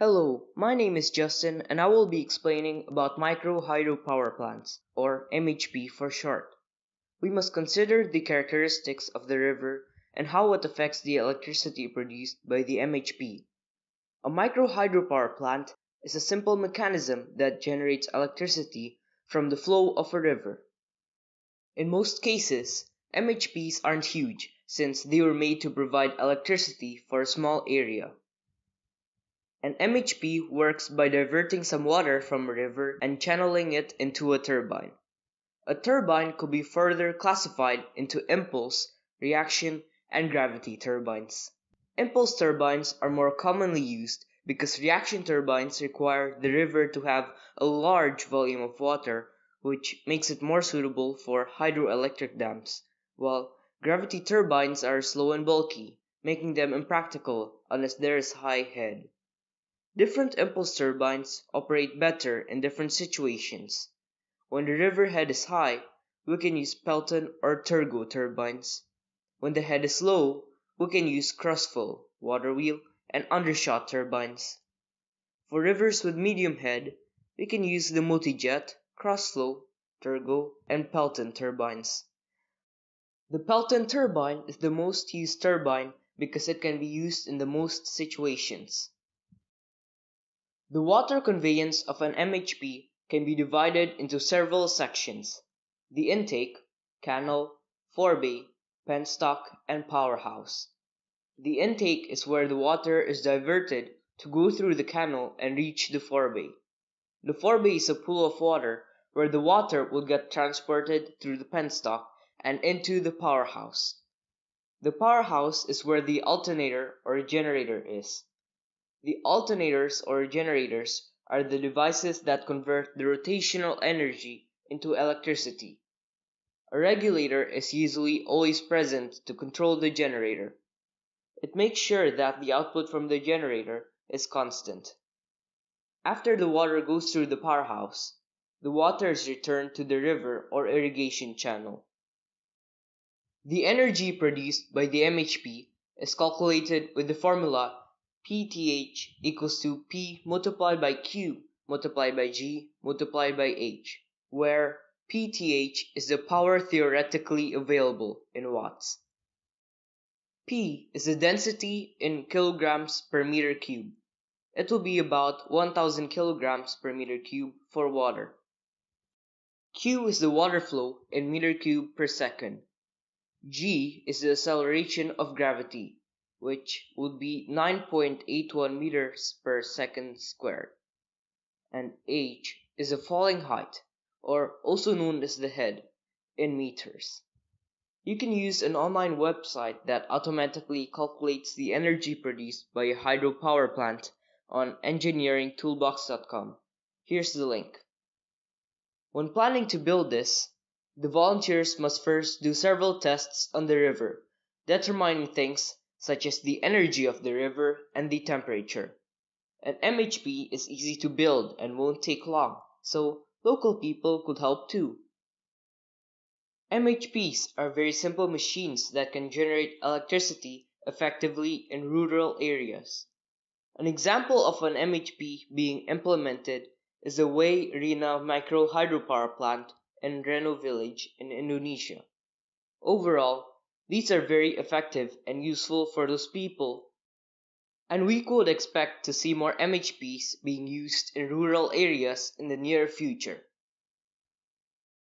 Hello, my name is Justin and I will be explaining about micro-hydropower plants, or MHP for short. We must consider the characteristics of the river and how it affects the electricity produced by the MHP. A micro-hydropower plant is a simple mechanism that generates electricity from the flow of a river. In most cases, MHPs aren't huge since they were made to provide electricity for a small area. An MHP works by diverting some water from a river and channeling it into a turbine. A turbine could be further classified into impulse, reaction, and gravity turbines. Impulse turbines are more commonly used because reaction turbines require the river to have a large volume of water, which makes it more suitable for hydroelectric dams, while gravity turbines are slow and bulky, making them impractical unless there is high head. Different impulse turbines operate better in different situations. When the river head is high, we can use Pelton or turbo turbines. When the head is low, we can use crossflow, water wheel, and undershot turbines. For rivers with medium head, we can use the multi-jet, crossflow, turbo, and Pelton turbines. The Pelton turbine is the most used turbine because it can be used in the most situations. The water conveyance of an MHP can be divided into several sections: the intake, canal, forebay, penstock, and powerhouse. The intake is where the water is diverted to go through the canal and reach the forebay. The forebay is a pool of water where the water will get transported through the penstock and into the powerhouse. The powerhouse is where the alternator or generator is. The alternators or generators are the devices that convert the rotational energy into electricity. A regulator is usually always present to control the generator. It makes sure that the output from the generator is constant. After the water goes through the powerhouse, the water is returned to the river or irrigation channel. The energy produced by the MHP is calculated with the formula PTH equals to P multiplied by Q multiplied by G multiplied by H, where PTH is the power theoretically available in watts. P is the density in kilograms per meter cube. It will be about 1000 kilograms per meter cube for water. Q is the water flow in meter cube per second. G is the acceleration of gravity, which would be 9.81 meters per second squared. And H is the falling height, or also known as the head, in meters. You can use an online website that automatically calculates the energy produced by a hydropower plant on engineeringtoolbox.com. Here's the link. When planning to build this, the volunteers must first do several tests on the river, determining things such as the energy of the river and the temperature. An MHP is easy to build and won't take long, so local people could help too. MHPs are very simple machines that can generate electricity effectively in rural areas. An example of an MHP being implemented is the Way Rina Micro-Hydropower plant in Reno village in Indonesia. Overall, these are very effective and useful for those people, and we could expect to see more MHPs being used in rural areas in the near future.